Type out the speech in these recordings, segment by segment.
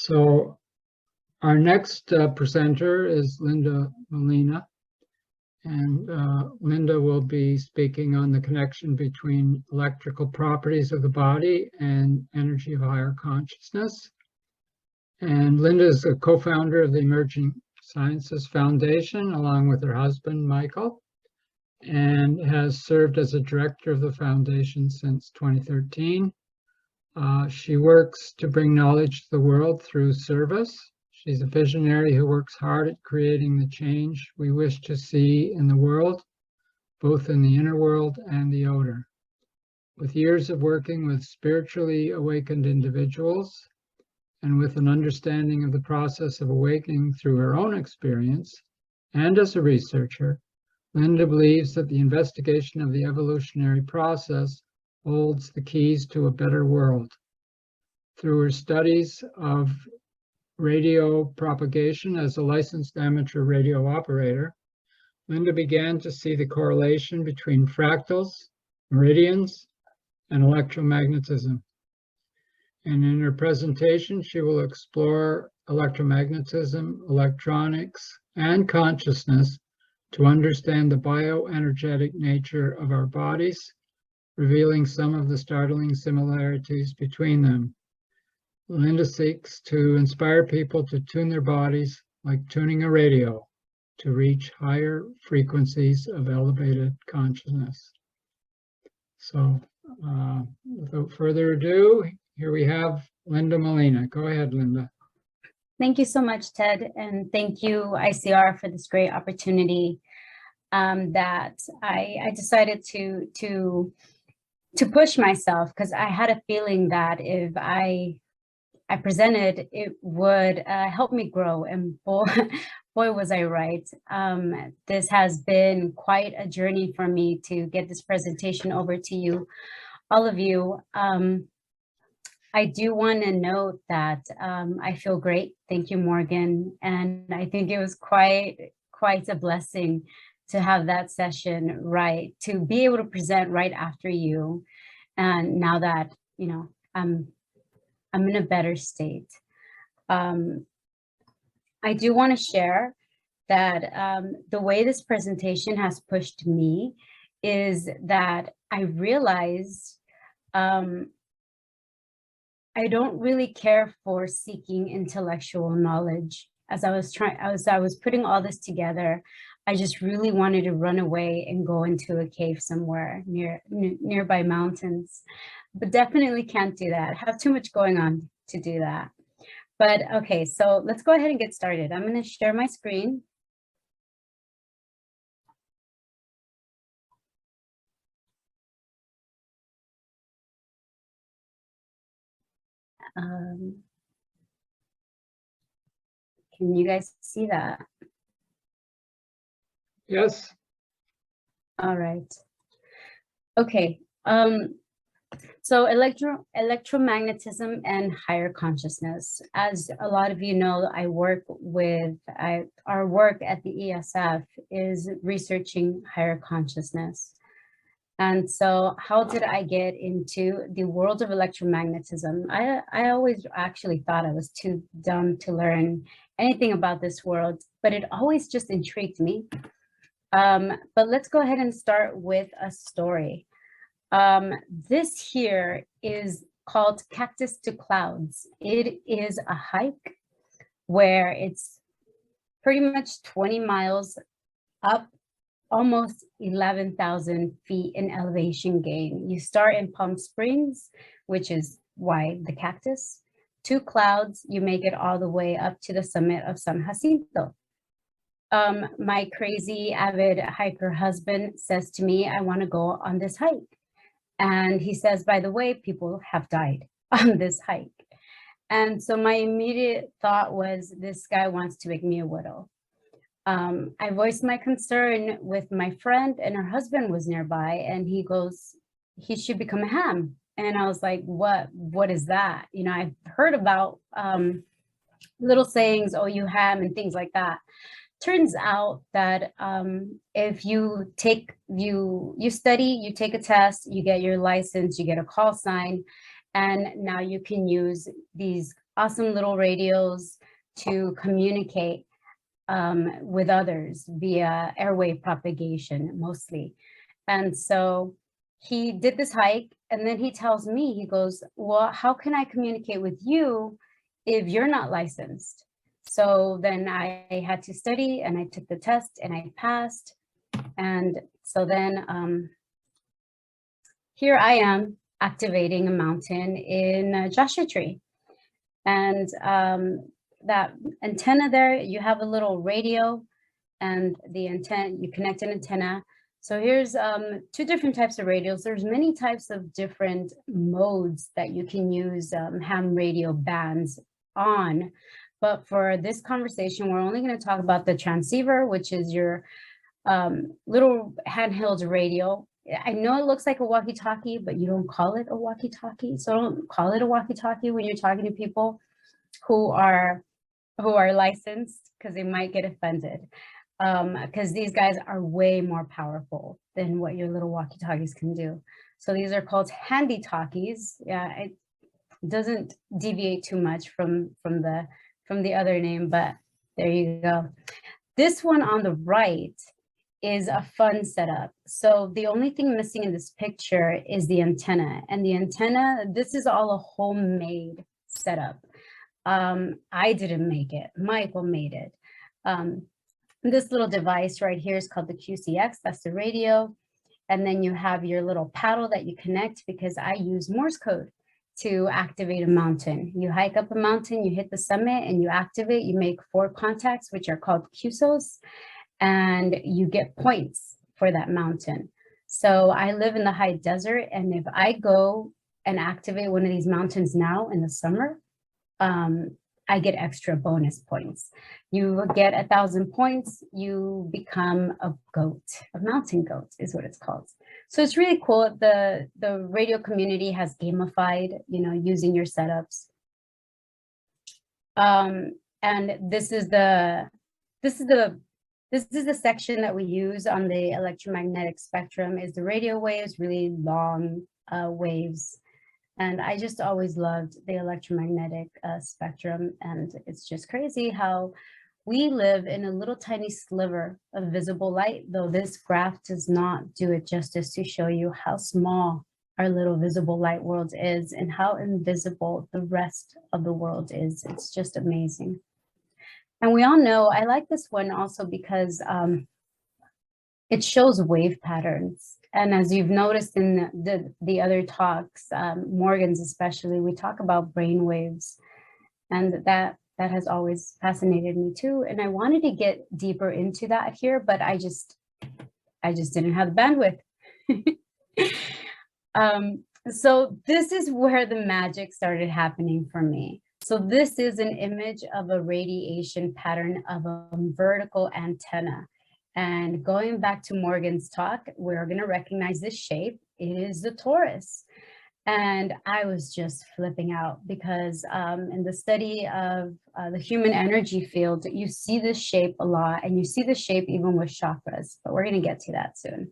So our next presenter is Linda Molina, and Linda will be speaking on the connection between electrical properties of the body and energy of higher consciousness. And Linda is a co-founder of the Emerging Sciences Foundation, along with her husband, Michael, and has served as a director of the foundation since 2013. She works to bring knowledge to the world through service. She's a visionary who works hard at creating the change we wish to see in the world, both in the inner world and the outer. With years of working with spiritually awakened individuals and with an understanding of the process of awakening through her own experience, and as a researcher, Linda believes that the investigation of the evolutionary process holds the keys to a better world. Through her studies of radio propagation as a licensed amateur radio operator, Linda began to see the correlation between fractals, meridians, and electromagnetism. And in her presentation, she will explore electromagnetism, electronics, and consciousness to understand the bioenergetic nature of our bodies, revealing some of the startling similarities between them. Linda seeks to inspire people to tune their bodies like tuning a radio to reach higher frequencies of elevated consciousness. So without further ado, here we have Linda Molina. Go ahead, Linda. Thank you so much, Ted, and thank you, ICR, for this great opportunity that I decided to push myself, because I had a feeling that if I presented, it would help me grow, and boy was I right. This has been quite a journey for me to get this presentation over to you, all of you. I do want to note that I feel great. Thank you, Morgan. And I think it was quite a blessing to have that session, right, to be able to present right after you. And now that, you know, I'm in a better state. I do want to share that the way this presentation has pushed me is that I realized I don't really care for seeking intellectual knowledge. As I was putting all this together, I just really wanted to run away and go into a cave somewhere nearby mountains, but definitely can't do that. I have too much going on to do that. But okay, so let's go ahead and get started. I'm going to share my screen. Can you guys see that? Yes. All right. Okay. So electromagnetism and higher consciousness. As a lot of you know, our work at the ESF is researching higher consciousness. And so how did I get into the world of electromagnetism? I always actually thought I was too dumb to learn anything about this world, but it always just intrigued me. But let's go ahead and start with a story. This here is called Cactus to Clouds. It is a hike where it's pretty much 20 miles up, almost 11,000 feet in elevation gain. You start in Palm Springs, which is why the cactus. To Clouds, you make it all the way up to the summit of San Jacinto. My crazy avid hiker husband says to me, I want to go on this hike. And he says, by the way, people have died on this hike. And so my immediate thought was, this guy wants to make me a widow. I voiced my concern with my friend, and her husband was nearby, and he goes, he should become a ham. And I was like, what is that? You know, I've heard about little sayings, oh, you ham, and things like that. Turns out that if you study, you take a test, you get your license, you get a call sign, and now you can use these awesome little radios to communicate with others via airwave propagation mostly. And so he did this hike, and then he tells me, he goes, well, how can I communicate with you if you're not licensed? So then I had to study, and I took the test, and I passed. And so then here I am activating a mountain in Joshua Tree. And that antenna there, you have a little radio, and the antenna, you connect an antenna. So here's 2 different types of radios. There's many types of different modes that you can use ham radio bands on. But for this conversation, we're only going to talk about the transceiver, which is your little handheld radio. I know it looks like a walkie-talkie, but you don't call it a walkie-talkie. So don't call it a walkie-talkie when you're talking to people who are licensed, because they might get offended. Because these guys are way more powerful than what your little walkie-talkies can do. So these are called handy talkies. Yeah, it doesn't deviate too much from the other name, but there you go. This one on the right is a fun setup. So the only thing missing in this picture is the antenna. And the antenna, this is all a homemade setup. I didn't make it, Michael made it. This little device right here is called the QCX, that's the radio. And then you have your little paddle that you connect, because I use Morse code to activate a mountain. You hike up a mountain, you hit the summit, and you activate, you make 4 contacts, which are called QSOs, and you get points for that mountain. So I live in the high desert, and if I go and activate one of these mountains now in the summer, I get extra bonus points. You get 1,000 points, you become a goat, a mountain goat is what it's called. So it's really cool. The radio community has gamified, using your setups. And this is the section that we use on the electromagnetic spectrum, is the radio waves, really long waves. And I just always loved the electromagnetic spectrum. And it's just crazy how we live in a little tiny sliver of visible light, though this graph does not do it justice to show you how small our little visible light world is and how invisible the rest of the world is. It's just amazing. And we all know, I like this one also because it shows wave patterns. And as you've noticed in the other talks, Morgan's especially, we talk about brain waves, and that has always fascinated me too. And I wanted to get deeper into that here, but I just didn't have the bandwidth. So this is where the magic started happening for me. So this is an image of a radiation pattern of a vertical antenna. And going back to Morgan's talk, we're going to recognize this shape. It is the torus. And I was just flipping out because in the study of the human energy field, you see this shape a lot, and you see the shape even with chakras, but we're going to get to that soon.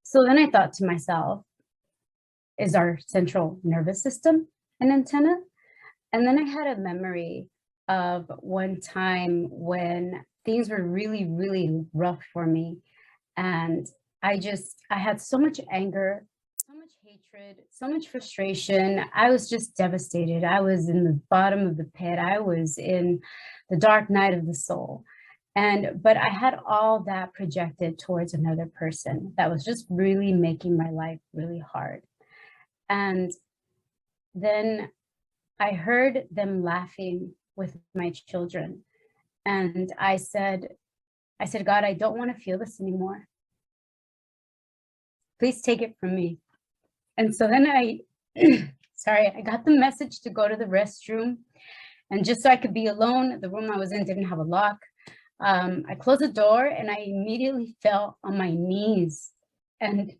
So then I thought to myself, is our central nervous system an antenna? And then I had a memory of one time when things were really, really rough for me. And I had so much anger, so much hatred, so much frustration. I was just devastated. I was in the bottom of the pit. I was in the dark night of the soul. But I had all that projected towards another person that was just really making my life really hard. And then I heard them laughing with my children. And I said, God, I don't want to feel this anymore. Please take it from me. And so then I got the message to go to the restroom. And just so I could be alone, the room I was in didn't have a lock. I closed the door and I immediately fell on my knees. And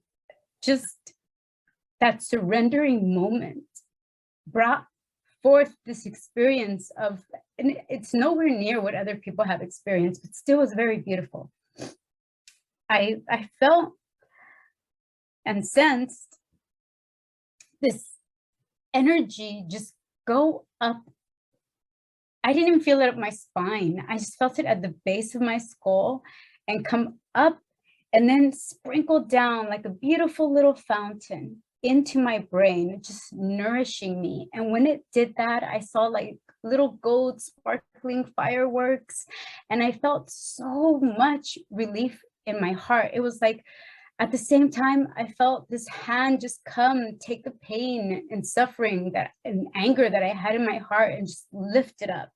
just that surrendering moment brought forth this experience of, and it's nowhere near what other people have experienced, but still was very beautiful. I felt and sensed this energy just go up. I didn't even feel it up my spine. I just felt it at the base of my skull and come up and then sprinkle down like a beautiful little fountain into my brain, just nourishing me. And when it did that, I saw like little gold sparkling fireworks, and I felt so much relief in my heart. It was like, at the same time, I felt this hand just come take the pain and suffering that and anger that I had in my heart and just lift it up.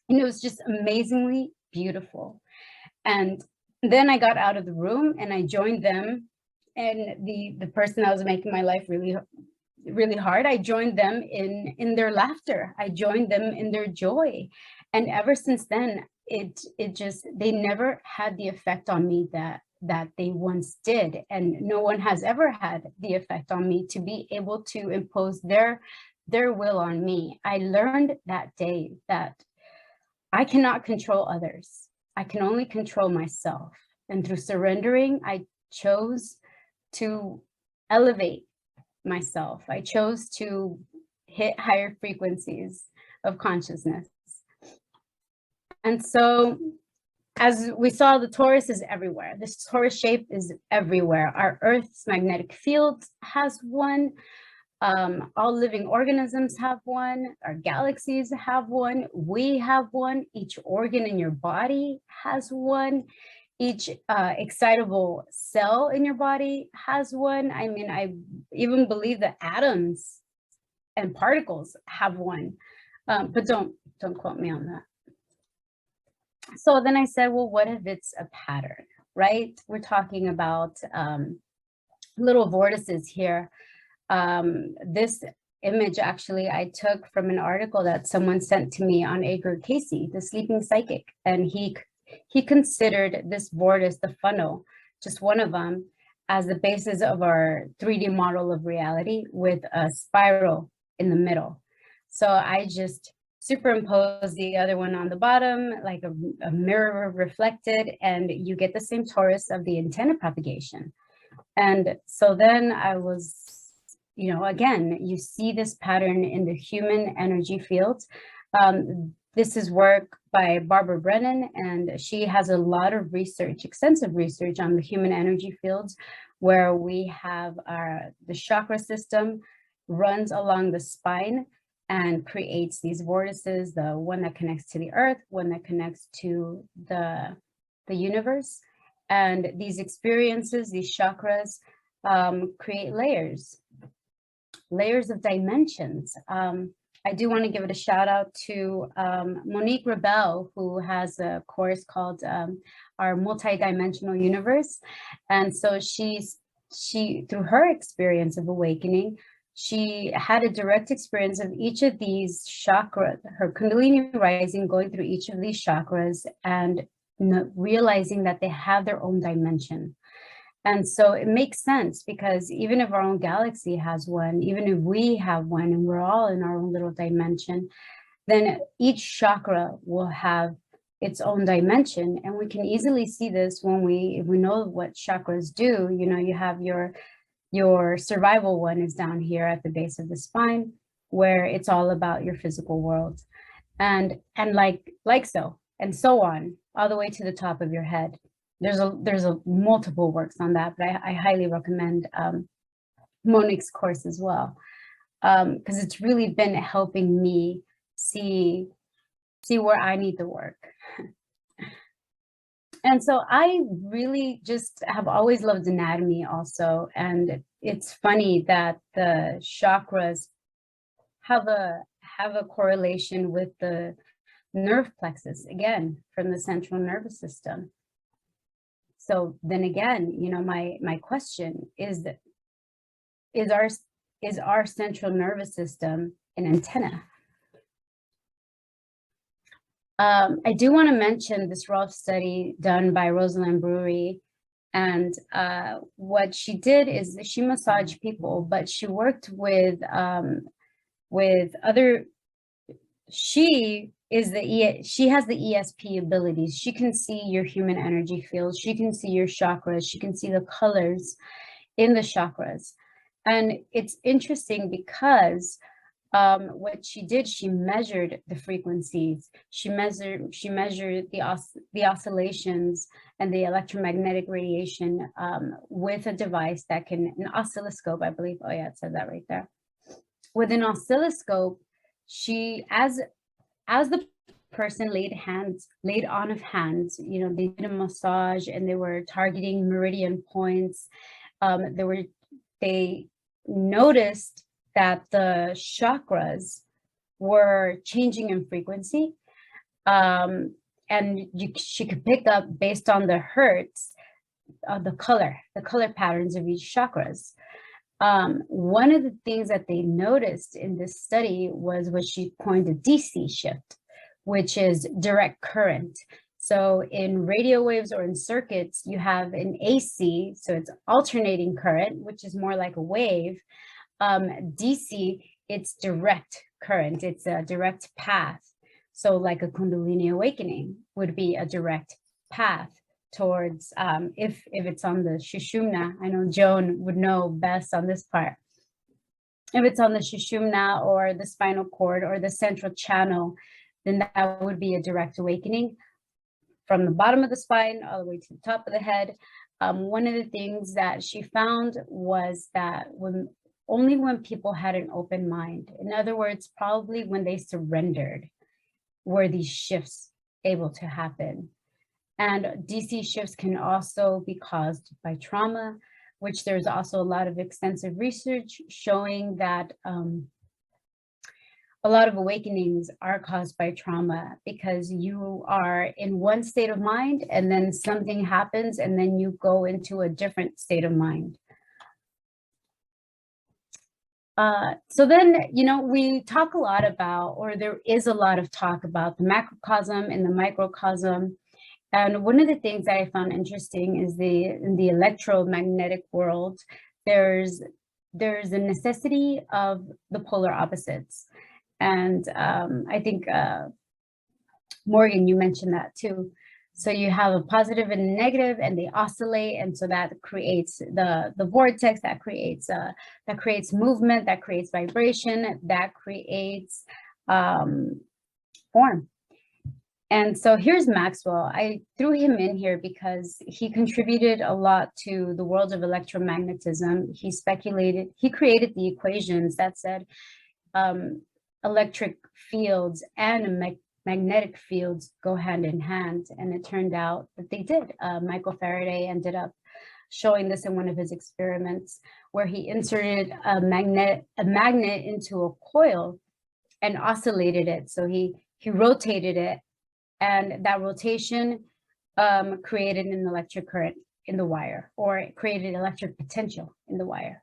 And it was just amazingly beautiful. And then I got out of the room and I joined them. And the person that was making my life really hard, I joined them in their laughter. I joined them in their joy. And ever since then, they never had the effect on me that they once did. And no one has ever had the effect on me to be able to impose their will on me. I learned that day that I cannot control others. I can only control myself. And through surrendering, I chose to elevate myself. I chose to hit higher frequencies of consciousness. And so, as we saw, the torus is everywhere. This torus shape is everywhere. Our Earth's magnetic field has one. All living organisms have one. Our galaxies have one. We have one. Each organ in your body has one. Each excitable cell in your body has one. I mean, I even believe that atoms and particles have one, but don't quote me on that. So then I said, well, what if it's a pattern, right? We're talking about little vortices here. This image actually I took from an article that someone sent to me on Edgar Cayce, the sleeping psychic, and he considered this vortice, the funnel, just one of them, as the basis of our 3D model of reality with a spiral in the middle. So I just superimpose the other one on the bottom, like a mirror reflected, and you get the same torus of the antenna propagation. And so then I was, again, you see this pattern in the human energy field. This is work by Barbara Brennan, and she has a lot of research, extensive research on the human energy fields, where we have the chakra system runs along the spine and creates these vortices, the one that connects to the earth, one that connects to the universe. And these experiences, these chakras, create layers of dimensions. I do want to give it a shout out to Monique Rebel, who has a course called Our Multidimensional Universe. And so she, through her experience of awakening, she had a direct experience of each of these chakras, her Kundalini rising, going through each of these chakras and realizing that they have their own dimension. And so it makes sense, because even if our own galaxy has one, even if we have one and we're all in our own little dimension, then each chakra will have its own dimension. And we can easily see this when if we know what chakras do. You have your survival one is down here at the base of the spine, where it's all about your physical world, and like so, and so on, all the way to the top of your head. There's a multiple works on that, but I highly recommend Monique's course as well, because it's really been helping me see where I need the work. And so I really just have always loved anatomy also. And it's funny that the chakras have a correlation with the nerve plexus, again, from the central nervous system. So then again, my question is our central nervous system an antenna? I do want to mention this Rolf study done by Rosalind Brewery. And what she did is she massaged people, but she worked with other, she has the ESP abilities. She can see your human energy field. She can see your chakras. She can see the colors in the chakras. And it's interesting because what she did, she measured the frequencies. She measured the oscillations and the electromagnetic radiation with a device that can, an oscilloscope, I believe. Oh yeah, it said that right there. With an oscilloscope, she, as the person laid on of hands, you know, they did a massage and they were targeting meridian points. They noticed that the chakras were changing in frequency. And she could pick up, based on the hertz, the color patterns of each chakras. One of the things that they noticed in this study was what she coined a DC shift, which is direct current. So in radio waves or in circuits, you have an AC, so it's alternating current, which is more like a wave. DC, it's direct current, it's a direct path. So like a Kundalini awakening would be a direct path towards, if it's on the Shushumna. I know Joan would know best on this part. If it's on the Shushumna or the spinal cord or the central channel, then that would be a direct awakening from the bottom of the spine all the way to the top of the head. One of the things that she found was that only when people had an open mind, in other words, probably when they surrendered, were these shifts able to happen. And DC shifts can also be caused by trauma, which there's also a lot of extensive research showing that a lot of awakenings are caused by trauma, because you are in one state of mind and then something happens and then you go into a different state of mind. So then, you know, we talk a lot about, or there is a lot of talk about the macrocosm and the microcosm. And one of the things that I found interesting is in the electromagnetic world, there's a necessity of the polar opposites. And I think, Morgan, you mentioned that too. So you have a positive and a negative, and they oscillate, and so that creates the vortex, that creates movement, that creates vibration, that creates form. And so here's Maxwell. I threw him in here because he contributed a lot to the world of electromagnetism. He created the equations that said electric fields and magnetic fields go hand in hand. And it turned out that they did. Michael Faraday ended up showing this in one of his experiments, where he inserted a magnet into a coil and oscillated it. So he rotated it, and that rotation created an electric current in the wire, or it created electric potential in the wire.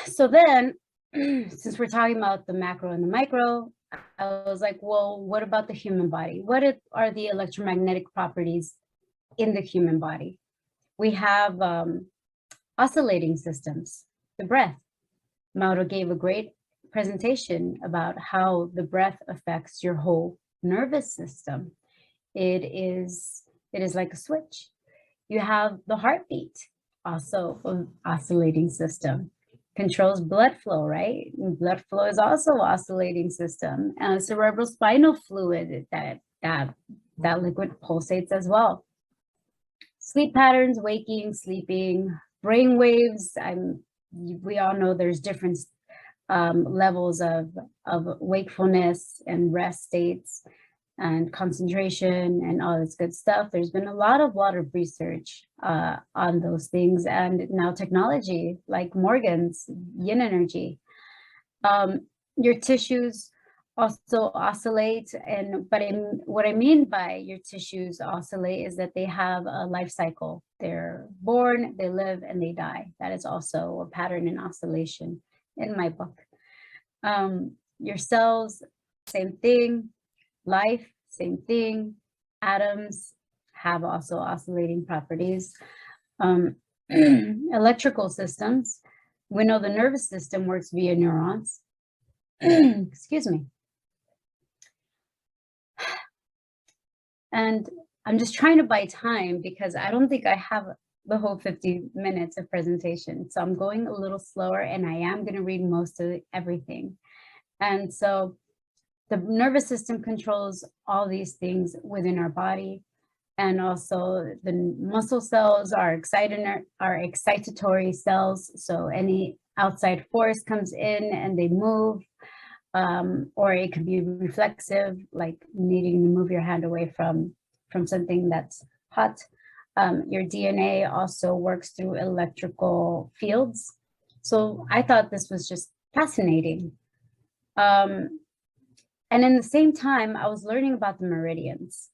So then, since we're talking about the macro and the micro, I was like, well, what about the human body? What are the electromagnetic properties in the human body? We have oscillating systems, the breath. Mauro gave a great presentation about how the breath affects your whole nervous system. It is like a switch. You have the heartbeat, also an oscillating system. Controls blood flow, right? And blood flow is also oscillating system. And cerebral spinal fluid, that liquid pulsates as well. Sleep patterns, waking, sleeping, brain waves. We all know there's different levels of wakefulness and rest states and concentration and all this good stuff. There's been a lot of research on those things, and now technology like Morgan's yin energy. Your tissues also oscillate, what I mean by your tissues oscillate is that they have a life cycle. They're born, they live, and they die. That is also a pattern in oscillation in my book. Your cells, same thing. Life, same thing. Atoms have also oscillating properties. Electrical systems, we know the nervous system works via neurons. Excuse me. And I'm just trying to buy time because I don't think I have the whole 50 minutes of presentation. So I'm going a little slower, and I am going to read most of everything. And so the nervous system controls all these things within our body. And also the muscle cells are excitatory cells. So any outside force comes in and they move, or it could be reflexive, like needing to move your hand away from something that's hot. Your DNA also works through electrical fields. So I thought this was just fascinating. And in the same time, I was learning about the meridians,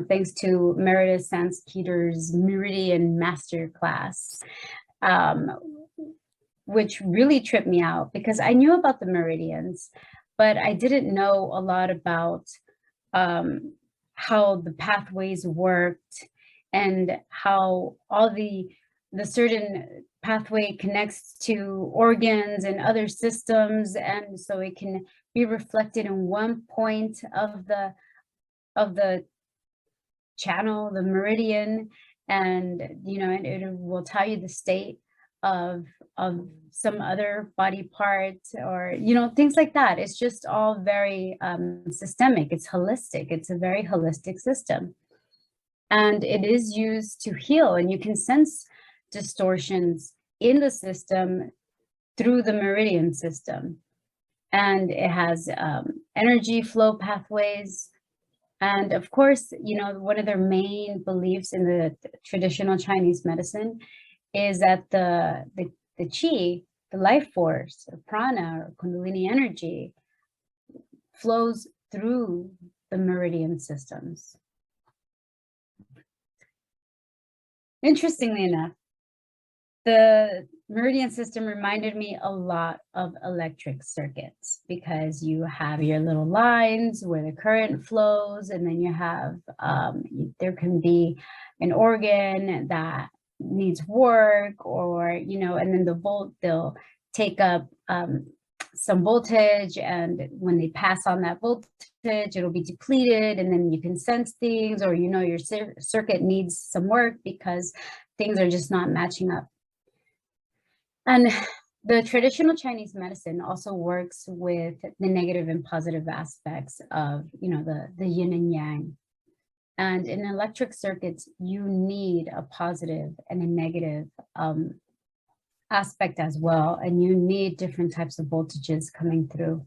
thanks to Meredith Sandskeeter's Meridian Masterclass, which really tripped me out because I knew about the meridians, but I didn't know a lot about how the pathways worked and how all the certain pathway connects to organs and other systems, and so it can be reflected in one point of the channel, the meridian, and and it will tell you the state of some other body parts, or things like that. It's just all very systemic. It's holistic. It's a very holistic system, and it is used to heal, and you can sense distortions in the system through the meridian system. And it has energy flow pathways. And of course, one of their main beliefs in the traditional Chinese medicine is that the qi, the life force, or prana, or kundalini energy, flows through the meridian systems. Interestingly enough, the meridian system reminded me a lot of electric circuits, because you have your little lines where the current flows, and then you have, there can be an organ that needs work, or, and then they'll take up some voltage, and when they pass on that voltage, it'll be depleted, and then you can sense things, or your circuit needs some work because things are just not matching up. And the traditional Chinese medicine also works with the negative and positive aspects of, the yin and yang. And in electric circuits, you need a positive and a negative aspect as well. And you need different types of voltages coming through.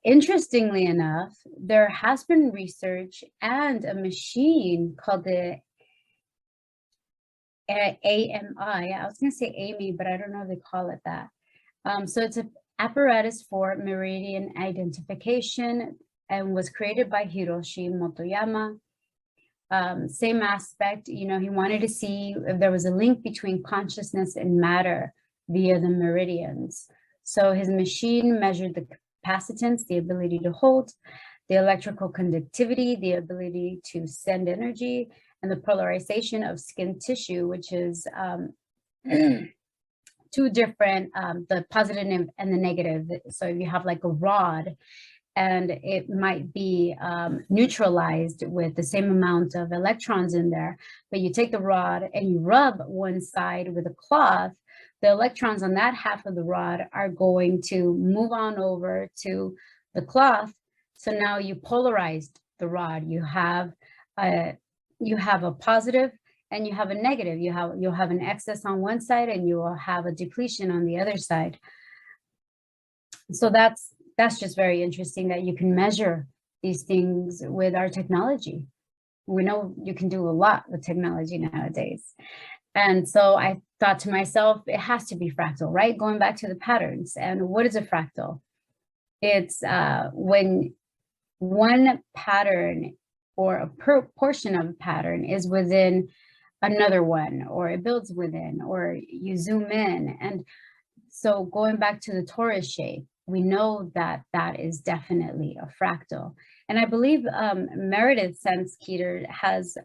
Interestingly enough, there has been research and a machine called the AMI. I was going to say AMI, but I don't know if they call it that. So it's an apparatus for meridian identification, and was created by Hiroshi Motoyama. Same aspect, he wanted to see if there was a link between consciousness and matter via the meridians. So his machine measured the capacitance, the ability to hold, the electrical conductivity, the ability to send energy, and the polarization of skin tissue, which is two different, the positive and the negative. So you have like a rod, and it might be neutralized with the same amount of electrons in there, but you take the rod and you rub one side with a cloth, the electrons on that half of the rod are going to move on over to the cloth. So now you polarized the rod. You have a positive and you have a negative. You'll have an excess on one side, and you will have a depletion on the other side. So that's just very interesting that you can measure these things with our technology. We know you can do a lot with technology nowadays. And so I thought to myself, it has to be fractal, right? Going back to the patterns. And what is a fractal? It's when one pattern or a portion of a pattern is within another one, or it builds within, or you zoom in. And so going back to the torus shape, we know that that is definitely a fractal. And I believe Meredith Sandskeeter has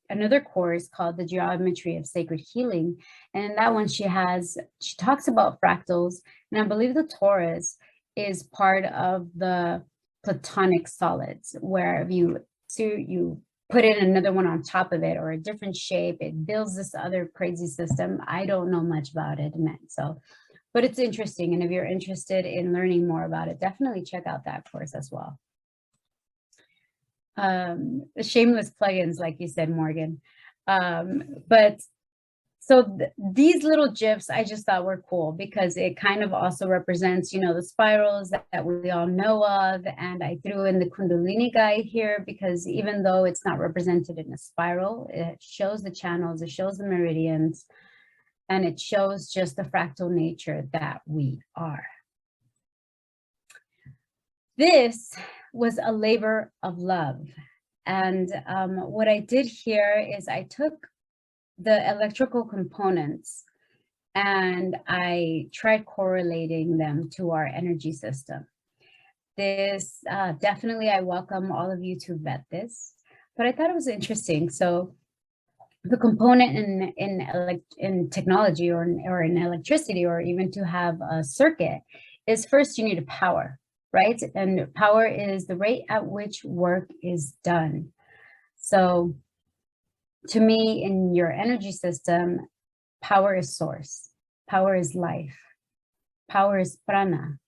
another course called The Geometry of Sacred Healing. And in that one, she talks about fractals. And I believe the torus is part of the platonic solids, where you put in another one on top of it or a different shape. It builds this other crazy system. I don't know much about it, so, but it's interesting. And if you're interested in learning more about it, definitely check out that course as well. Shameless plugins, like you said, Morgan. But so these little GIFs I just thought were cool because it kind of also represents, you know, the spirals that we all know of. And I threw in the Kundalini guide here because even though it's not represented in a spiral, it shows the channels, it shows the meridians, and it shows just the fractal nature that we are. This was a labor of love. And what I did here is I took the electrical components and I tried correlating them to our energy system. This definitely, I welcome all of you to vet this, but I thought it was interesting. So the component in technology or in electricity, or even to have a circuit, is first you need a power, right? And power is the rate at which work is done. So to me, in your energy system, power is source, power is life, power is prana,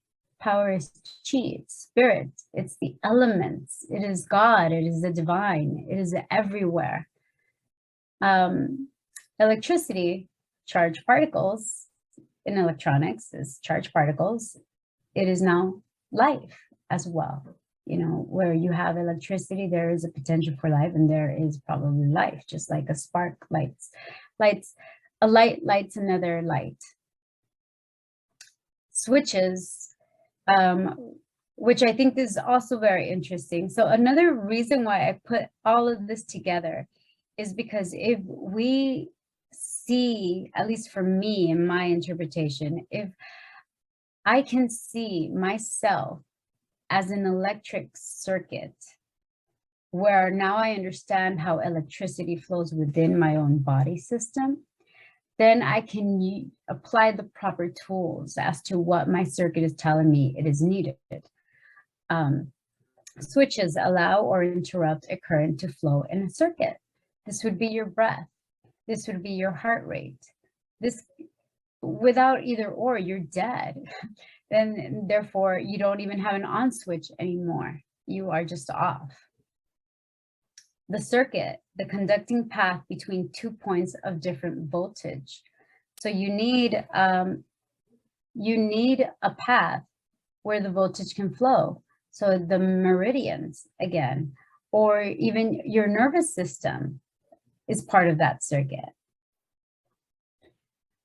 power is chi, it's spirit, it's the elements, it is God, it is the divine, it is everywhere. Electricity, charged particles in electronics is charged particles. It is now life as well. You know, where you have electricity, there is a potential for life, and there is probably life, just like a spark lights. A light lights another light. Switches, which I think is also very interesting. So another reason why I put all of this together is because if we see, at least for me in my interpretation, if I can see myself as an electric circuit, where now I understand how electricity flows within my own body system, then I can apply the proper tools as to what my circuit is telling me it is needed. Switches allow or interrupt a current to flow in a circuit. This would be your breath. This would be your heart rate. This, without either or, you're dead. Then therefore you don't even have an on switch anymore. You are just off. The circuit, the conducting path between 2 points of different voltage. So you need a path where the voltage can flow. So the meridians again, or even your nervous system is part of that circuit.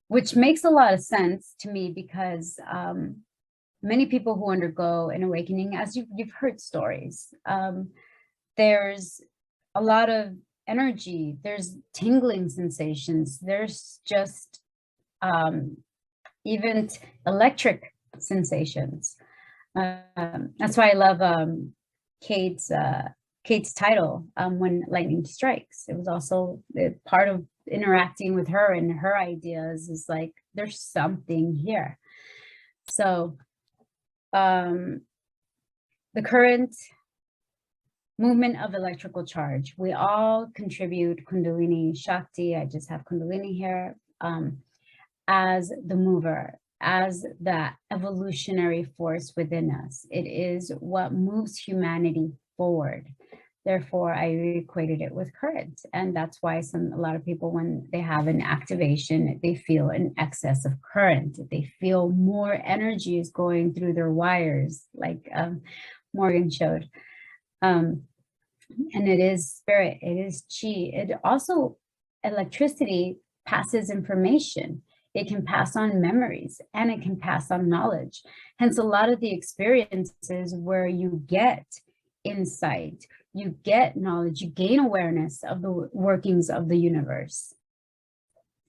Which makes a lot of sense to me because many people who undergo an awakening, as you've heard stories, there's a lot of energy, there's tingling sensations, there's just even electric sensations. That's why I love Kate's title, When Lightning Strikes. It was also part of interacting with her and her ideas is like, there's something here. So the current movement of electrical charge, we all contribute Kundalini Shakti. I just have Kundalini here as the mover, as that evolutionary force within us. It is what moves humanity forward. Therefore, I equated it with current. And that's why a lot of people, when they have an activation, they feel an excess of current. They feel more energy is going through their wires, like Morgan showed. And it is spirit, it is chi. It also, electricity passes information. It can pass on memories and it can pass on knowledge. Hence, a lot of the experiences where you get insight, you get knowledge, you gain awareness of the workings of the universe.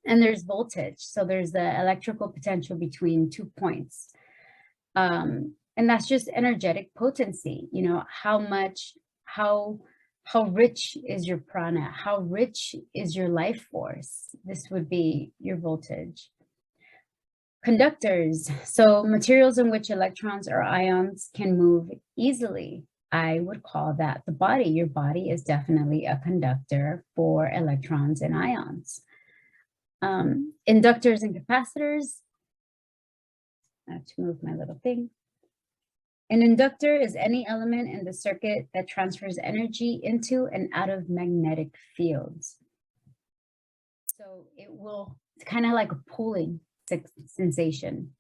And there's voltage. So there's the electrical potential between 2 points. And that's just energetic potency. You know, how rich is your prana? How rich is your life force? This would be your voltage. Conductors, so materials in which electrons or ions can move easily. I would call that the body. Your body is definitely a conductor for electrons and ions. Inductors and capacitors. I have to move my little thing. An inductor is any element in the circuit that transfers energy into and out of magnetic fields. So it will, it's kind of like a pulling sensation.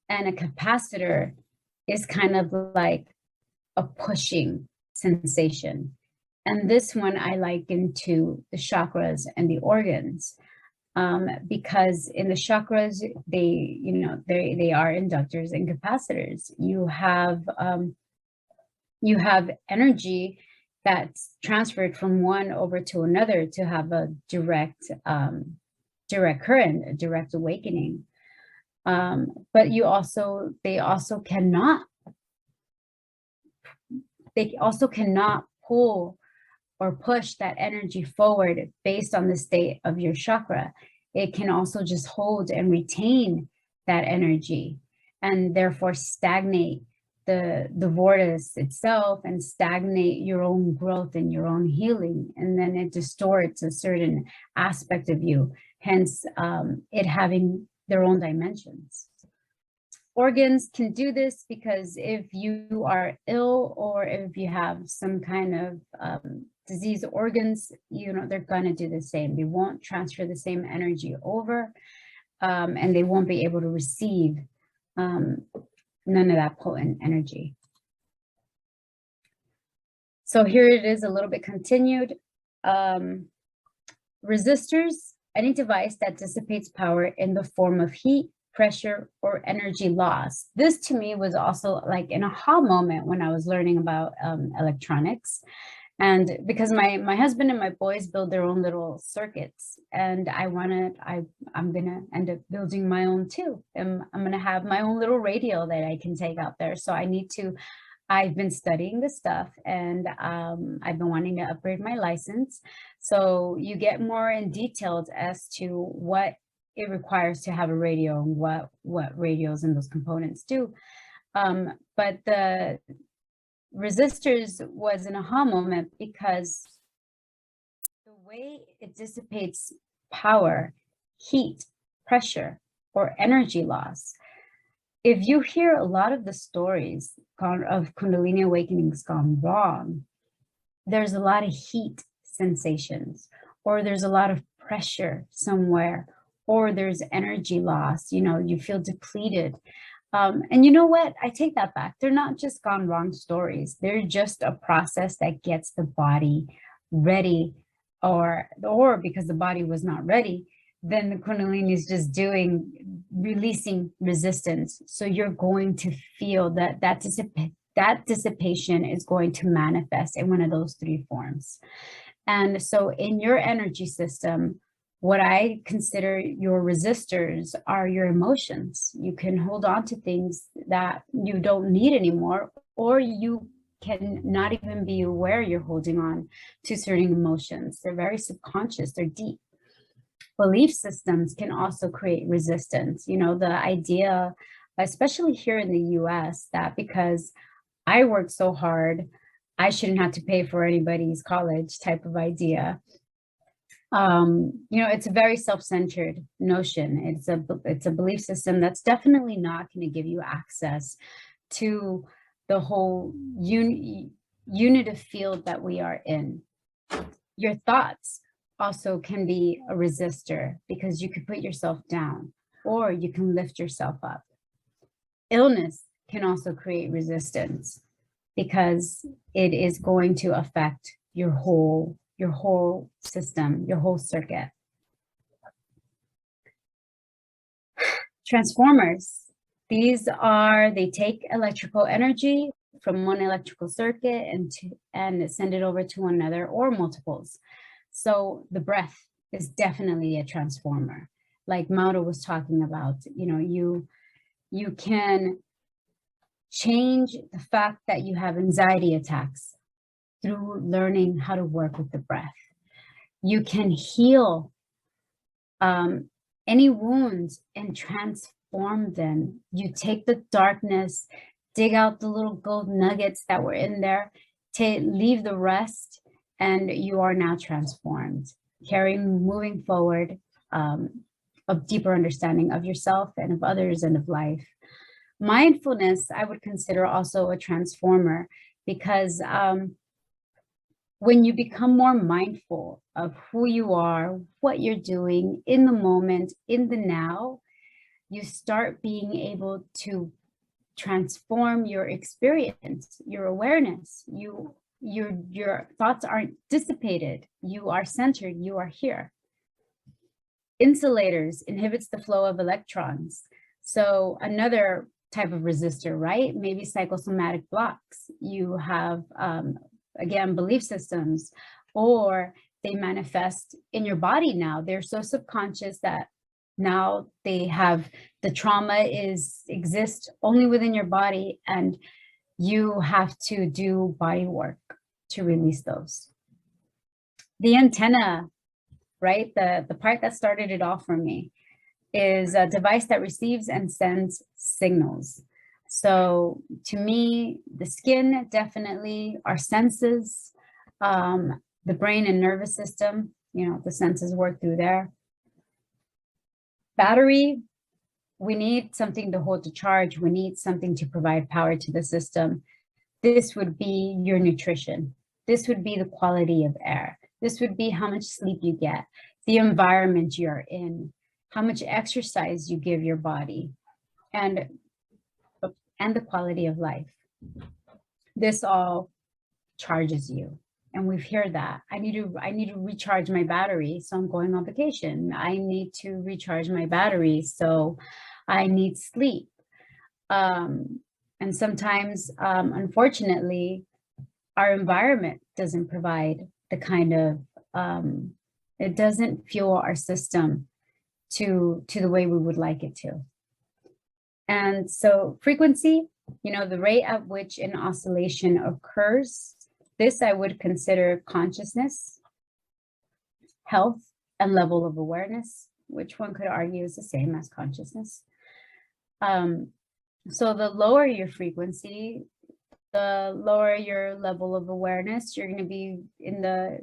And a capacitor is kind of like a pushing sensation. And this one I liken to the chakras and the organs. Because in the chakras, they are inductors and capacitors. You have energy that's transferred from one over to another to have a direct current, a direct awakening. But they also cannot pull or push that energy forward based on the state of your chakra. It can also just hold and retain that energy and therefore stagnate the vortex itself and stagnate your own growth and your own healing. And then it distorts a certain aspect of you, hence it having their own dimensions. Organs can do this because if you are ill or if you have some kind of disease organs, they're going to do the same. They won't transfer the same energy over, and they won't be able to receive none of that potent energy. So here it is a little bit continued. Resistors, any device that dissipates power in the form of heat, pressure, or energy loss. This to me was also like an aha moment when I was learning about electronics. And because my husband and my boys build their own little circuits, and I'm gonna end up building my own too. And I'm gonna have my own little radio that I can take out there. So I've been studying this stuff, and I've been wanting to upgrade my license. So you get more in details as to what it requires to have a radio and what radios and those components do. But the resistors was an aha moment because the way it dissipates power, heat, pressure, or energy loss. If you hear a lot of the stories of Kundalini awakenings gone wrong, there's a lot of heat sensations, or there's a lot of pressure somewhere, or there's energy loss, you feel depleted. And you know what? I take that back. They're not just gone wrong stories. They're just a process that gets the body ready, or because the body was not ready, then the Kundalini is just releasing resistance. So you're going to feel that dissipation is going to manifest in one of those three forms. And so in your energy system, what I consider your resistors are your emotions. You can hold on to things that you don't need anymore, or you can not even be aware you're holding on to certain emotions. They're very subconscious, they're deep. Belief systems can also create resistance. The idea, especially here in the US, that because I work so hard, I shouldn't have to pay for anybody's college type of idea. It's a very self-centered notion. It's a belief system that's definitely not going to give you access to the whole unitive field that we are in. Your thoughts also can be a resistor because you can put yourself down or you can lift yourself up. Illness can also create resistance because it is going to affect your whole system, your whole circuit. Transformers, they take electrical energy from one electrical circuit and send it over to another or multiples. So the breath is definitely a transformer. Like Mauro was talking about, you can change the fact that you have anxiety attacks through learning how to work with the breath. You can heal any wounds and transform them. You take the darkness, dig out the little gold nuggets that were in there, leave the rest, and you are now transformed, moving forward, a deeper understanding of yourself and of others and of life. Mindfulness, I would consider also a transformer, because when you become more mindful of who you are, what you're doing in the moment, in the now, you start being able to transform your experience, your awareness. Your thoughts aren't dissipated. You are centered. You are here. Insulators inhibits the flow of electrons. So another type of resistor, right? Maybe psychosomatic blocks. You have, again, belief systems, or they manifest in your body now. They're so subconscious that now they have, the trauma exists only within your body, and you have to do body work to release those. The antenna, right? The part that started it all for me is a device that receives and sends signals. So to me, the skin, definitely, our senses, the brain and nervous system, the senses work through there. Battery, we need something to hold the charge. We need something to provide power to the system. This would be your nutrition. This would be the quality of air. This would be how much sleep you get, the environment you're in, how much exercise you give your body, and the quality of life. This all charges you. And we've heard that. I need to recharge my battery, so I'm going on vacation. I need to recharge my battery, so I need sleep. And sometimes, unfortunately, our environment doesn't provide the kind of, it doesn't fuel our system to the way we would like it to. And so frequency, the rate at which an oscillation occurs, this I would consider consciousness, health, and level of awareness, which one could argue is the same as consciousness. So the lower your frequency, the lower your level of awareness. You're going to be in the,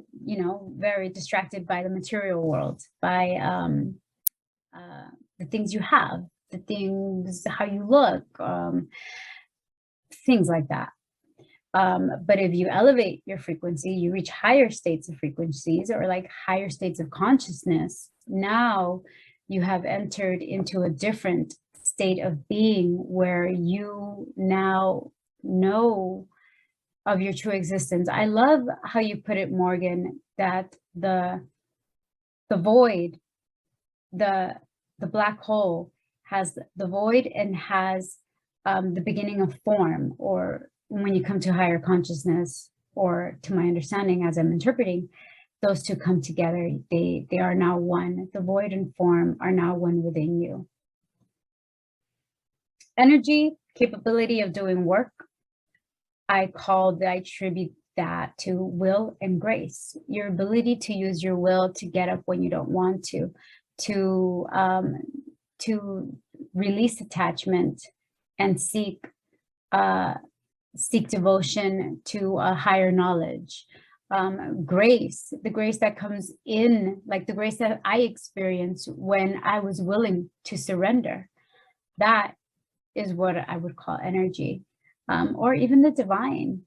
very distracted by the material world, by the things you have, the things, how you look, things like that. But if you elevate your frequency, you reach higher states of frequencies, or like higher states of consciousness. Now you have entered into a different state of being, where you now know of your true existence. I love how you put it, Morgan, that the void, the black hole has the void and has the beginning of form, or when you come to higher consciousness, or to my understanding as I'm interpreting, those two come together. They are now one. The void and form are now one within you. Energy, capability of doing work. I attribute that to will and grace. Your ability to use your will to get up when you don't want to release attachment and seek devotion to a higher knowledge. Grace, the grace that comes in, like the grace that I experienced when I was willing to surrender. That is what I would call energy, or even the divine.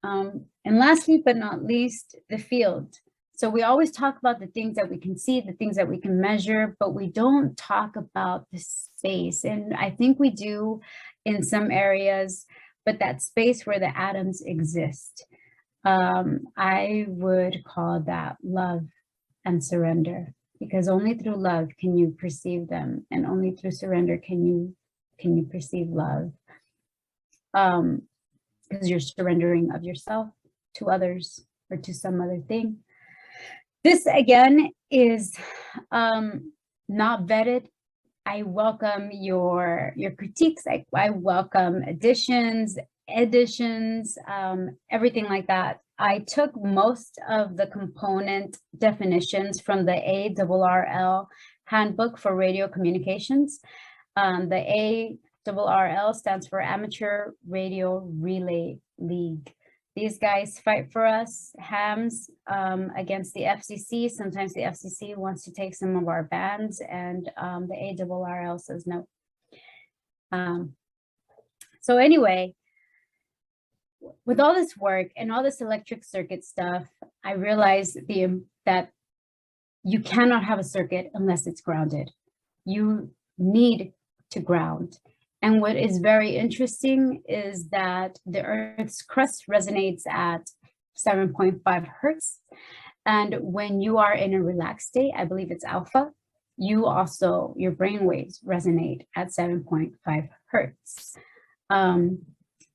And lastly, but not least, the field. So we always talk about the things that we can see, the things that we can measure, but we don't talk about the space. And I think we do in some areas, but that space where the atoms exist. I would call that love and surrender, because only through love can you perceive them, and only through surrender can you perceive love. Because you're surrendering of yourself to others or to some other thing. This again is not vetted. I welcome your critiques. I welcome additions, everything like that. I took most of the component definitions from the ARRL Handbook for Radio Communications. The ARRL stands for Amateur Radio Relay League. These guys fight for us, hams, against the FCC. Sometimes the FCC wants to take some of our bands, and the ARRL says no. So anyway, with all this work and all this electric circuit stuff, I realized that you cannot have a circuit unless it's grounded. You need to ground. And what is very interesting is that the Earth's crust resonates at 7.5 hertz. And when you are in a relaxed state, I believe it's alpha, your brain waves resonate at 7.5 hertz.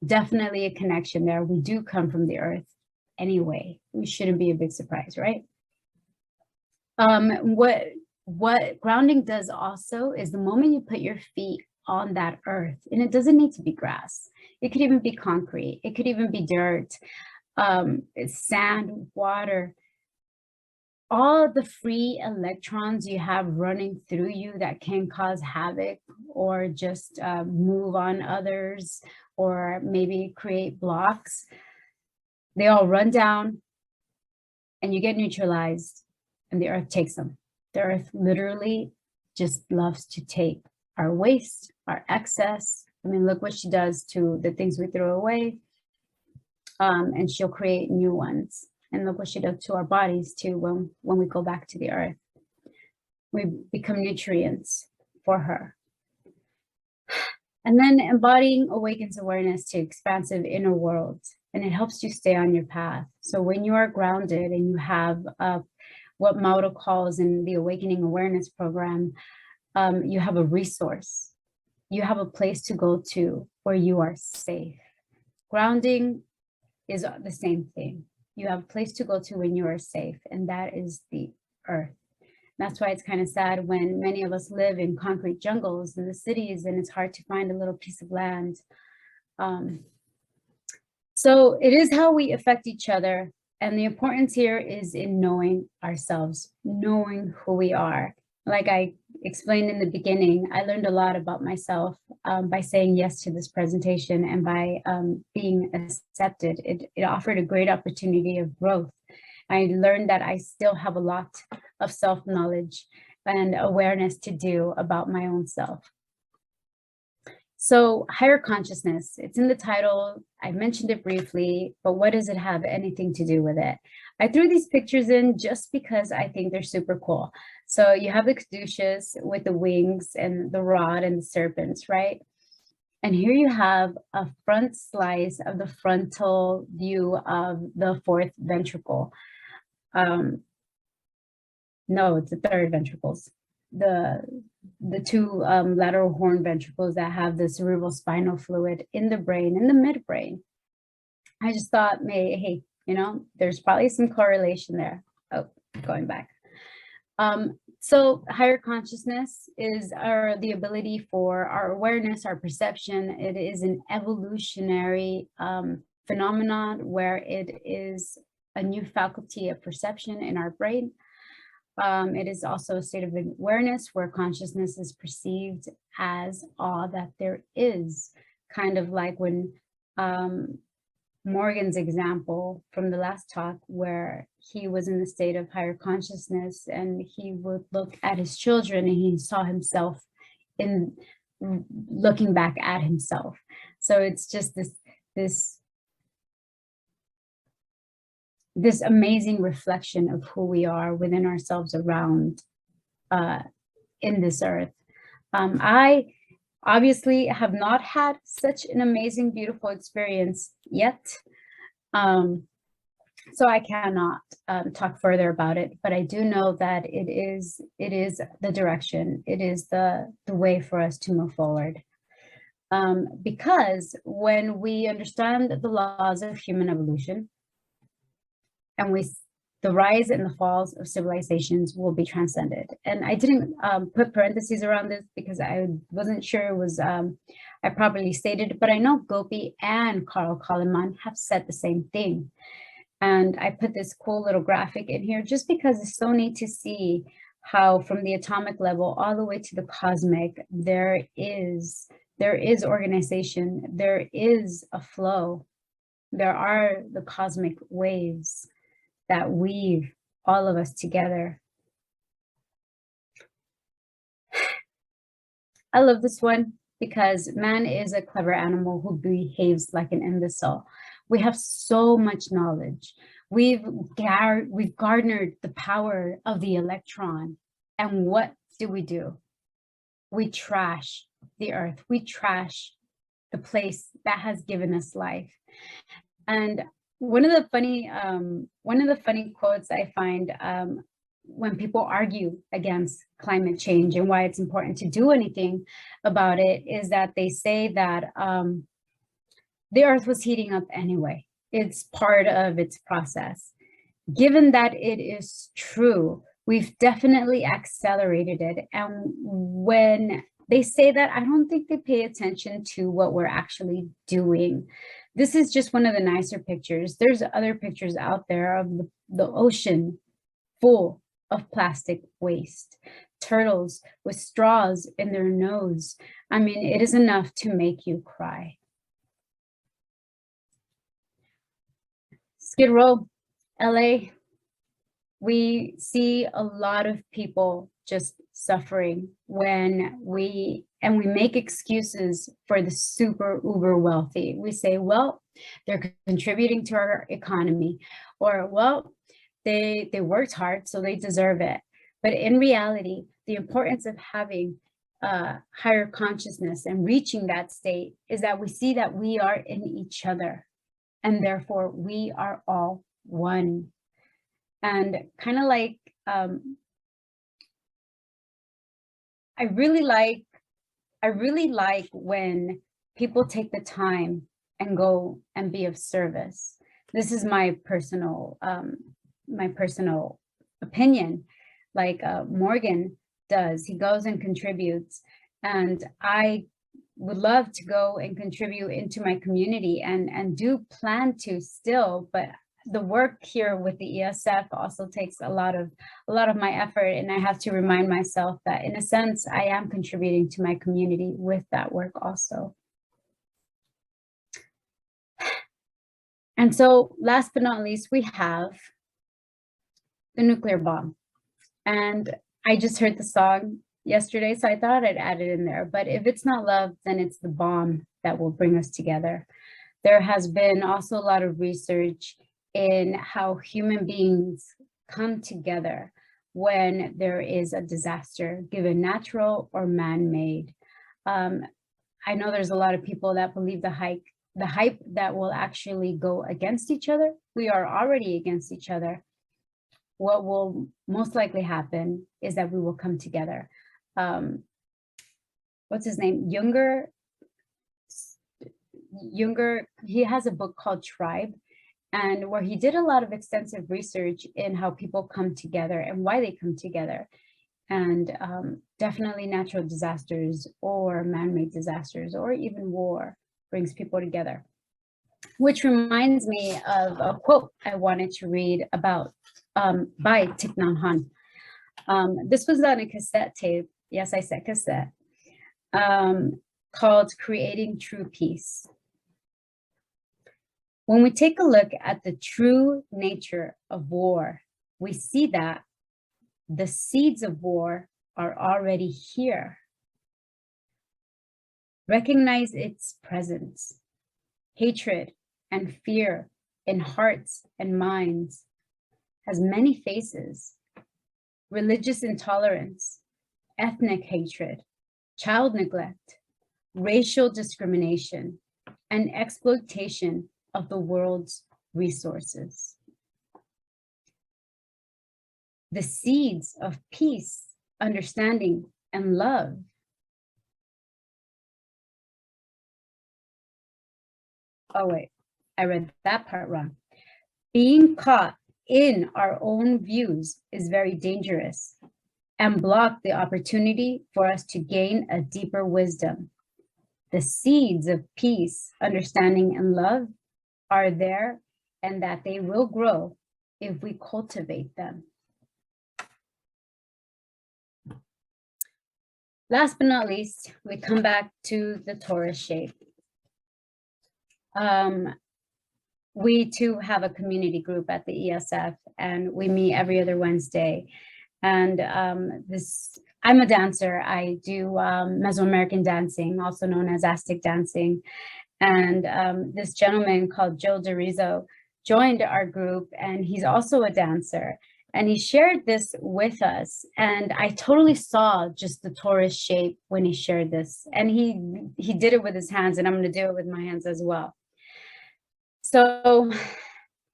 Definitely a connection there. We do come from the Earth anyway. We shouldn't be a big surprise, right? What grounding does also is the moment you put your feet on that earth, and it doesn't need to be grass. It could even be concrete. It could even be dirt, sand, water. All the free electrons you have running through you that can cause havoc or just move on others or maybe create blocks, they all run down and you get neutralized and the earth takes them. The earth literally just loves to take our waste, our excess. I mean, look what she does to the things we throw away, and she'll create new ones. And look what she does to our bodies too when we go back to the earth. We become nutrients for her. And then embodying awakens awareness to expansive inner world, and it helps you stay on your path. So when you are grounded and you have what Mauro calls in the Awakening Awareness Program, you have a resource. You have a place to go to where you are safe. Grounding is the same thing. You have a place to go to when you are safe, and that is the earth. That's why it's kind of sad when many of us live in concrete jungles in the cities and it's hard to find a little piece of land. So it is how we affect each other. And the importance here is in knowing ourselves, knowing who we are. Like I explained in the beginning, I learned a lot about myself by saying yes to this presentation and by being accepted. It offered a great opportunity of growth. I learned that I still have a lot of self-knowledge and awareness to do about my own self. So higher consciousness, it's in the title. I mentioned it briefly, but what does it have anything to do with it? I threw these pictures in just because I think they're super cool. So you have the caduceus with the wings and the rod and the serpents, right? And here you have a front slice of the frontal view of the fourth ventricle. No, it's the third ventricles. The two lateral horn ventricles that have the cerebral spinal fluid in the brain, in the midbrain. I just thought, hey, you know, there's probably some correlation there. Oh, going back. So higher consciousness is the ability for our awareness, our perception. It is an evolutionary phenomenon where it is a new faculty of perception in our brain. It is also a state of awareness where consciousness is perceived as all that there is, kind of like when Morgan's example from the last talk, where he was in the state of higher consciousness and he would look at his children and he saw himself in looking back at himself. So it's just this amazing reflection of who we are within ourselves around in this earth. I obviously have not had such an amazing, beautiful experience yet. So I cannot talk further about it, but I do know that it is the direction. It is the way for us to move forward. Because when we understand the laws of human evolution, and the rise and the falls of civilizations will be transcended. And I didn't put parentheses around this because I wasn't sure it was I properly stated, but I know Gopi and Carl Kaliman have said the same thing. And I put this cool little graphic in here just because it's so neat to see how from the atomic level all the way to the cosmic, there is organization, there is a flow. There are the cosmic waves that weave all of us together. I love this one because man is a clever animal who behaves like an imbecile. We have so much knowledge. We've garnered the power of the electron. And what do? We trash the earth. We trash the place that has given us life. And one of the funny quotes I find when people argue against climate change and why it's important to do anything about it is that they say that the earth was heating up anyway. It's part of its process. Given that it is true, we've definitely accelerated it. And when they say that, I don't think they pay attention to what we're actually doing. This is just one of the nicer pictures. There's other pictures out there of the ocean full of plastic waste, turtles with straws in their nose. I mean, it is enough to make you cry. Skid Row, LA, we see a lot of people just suffering when we make excuses for the super uber wealthy. We say, well, they're contributing to our economy, or well, they worked hard, so they deserve it. But in reality, the importance of having higher consciousness and reaching that state is that we see that we are in each other, and therefore we are all one. And kind of like, I really like when people take the time and go and be of service. This is my personal opinion. Like Morgan does, he goes and contributes, and I would love to go and contribute into my community and do plan to still, but the work here with the ESF also takes a lot of my effort, and I have to remind myself that in a sense I am contributing to my community with that work also. And so last but not least, we have the nuclear bomb. And I just heard the song yesterday, so I thought I'd add it in there. But if it's not love, then it's the bomb that will bring us together. There has been also a lot of research in how human beings come together when there is a disaster, given natural or man-made. I know there's a lot of people that believe the hype that will actually go against each other. We are already against each other. What will most likely happen is that we will come together. What's his name? Junger, he has a book called Tribe, and where he did a lot of extensive research in how people come together and why they come together. And definitely natural disasters or man-made disasters or even war brings people together. Which reminds me of a quote I wanted to read about by Thich Nhat Hanh. This was on a cassette tape, yes, I said cassette, called Creating True Peace. When we take a look at the true nature of war, we see that the seeds of war are already here. Recognize its presence. Hatred and fear in hearts and minds has many faces. Religious intolerance, ethnic hatred, child neglect, racial discrimination, and exploitation of the world's resources. The seeds of peace, understanding, and love. Oh wait, I read that part wrong. Being caught in our own views is very dangerous and block the opportunity for us to gain a deeper wisdom. The seeds of peace, understanding, and love are there, and that they will grow if we cultivate them. Last but not least, we come back to the torus shape. we too have a community group at the ESF, and we meet every other Wednesday. And I'm a dancer. I do Mesoamerican dancing, also known as Aztec dancing. And this gentleman called Joe DeRizo joined our group, and he's also a dancer. And he shared this with us, and I totally saw just the torus shape when he shared this. And he did it with his hands, and I'm going to do it with my hands as well. So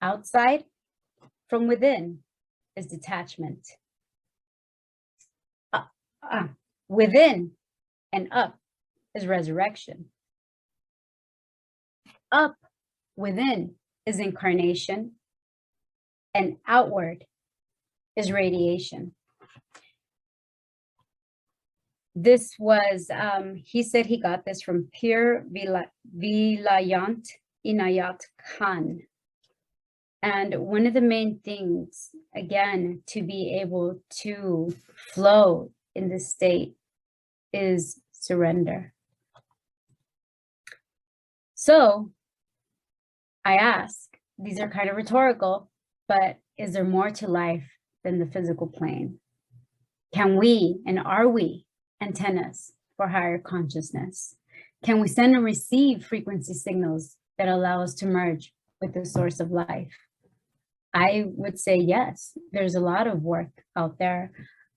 outside from within is detachment. Within and up is resurrection. Up within is incarnation, and outward is radiation. This was, he said he got this from Pir Vilayant Inayat Khan. And one of the main things, again, to be able to flow in this state is surrender. So I ask, these are kind of rhetorical, but is there more to life than the physical plane? Can we, and are we, antennas for higher consciousness? Can we send and receive frequency signals that allow us to merge with the source of life? I would say yes. There's a lot of work out there.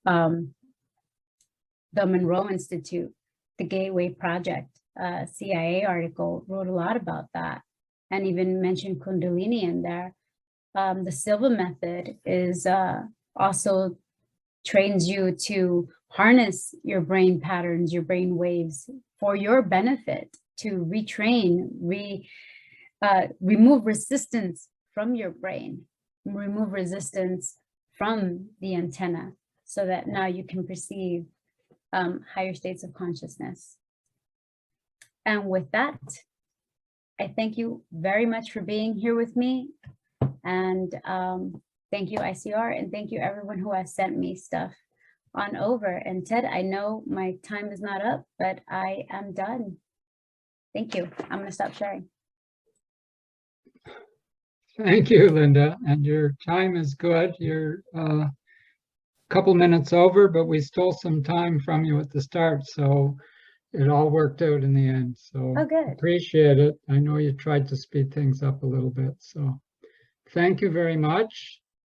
The Monroe Institute, the Gateway Project, CIA article wrote a lot about that, and even mentioned Kundalini in there. The Silva method is also trains you to harness your brain patterns, your brain waves for your benefit, to retrain, remove resistance from your brain, remove resistance from the antenna, so that now you can perceive higher states of consciousness. And with that, I thank you very much for being here with me. And thank you, ICR, and thank you everyone who has sent me stuff on over. And Ted, I know my time is not up, but I am done. Thank you. I'm gonna stop sharing. Thank you, Linda. And your time is good. You're a couple minutes over, but we stole some time from you at the start. So it all worked out in the end. So Oh, good. appreciate it. I know you tried to speed things up a little bit. So thank you very much.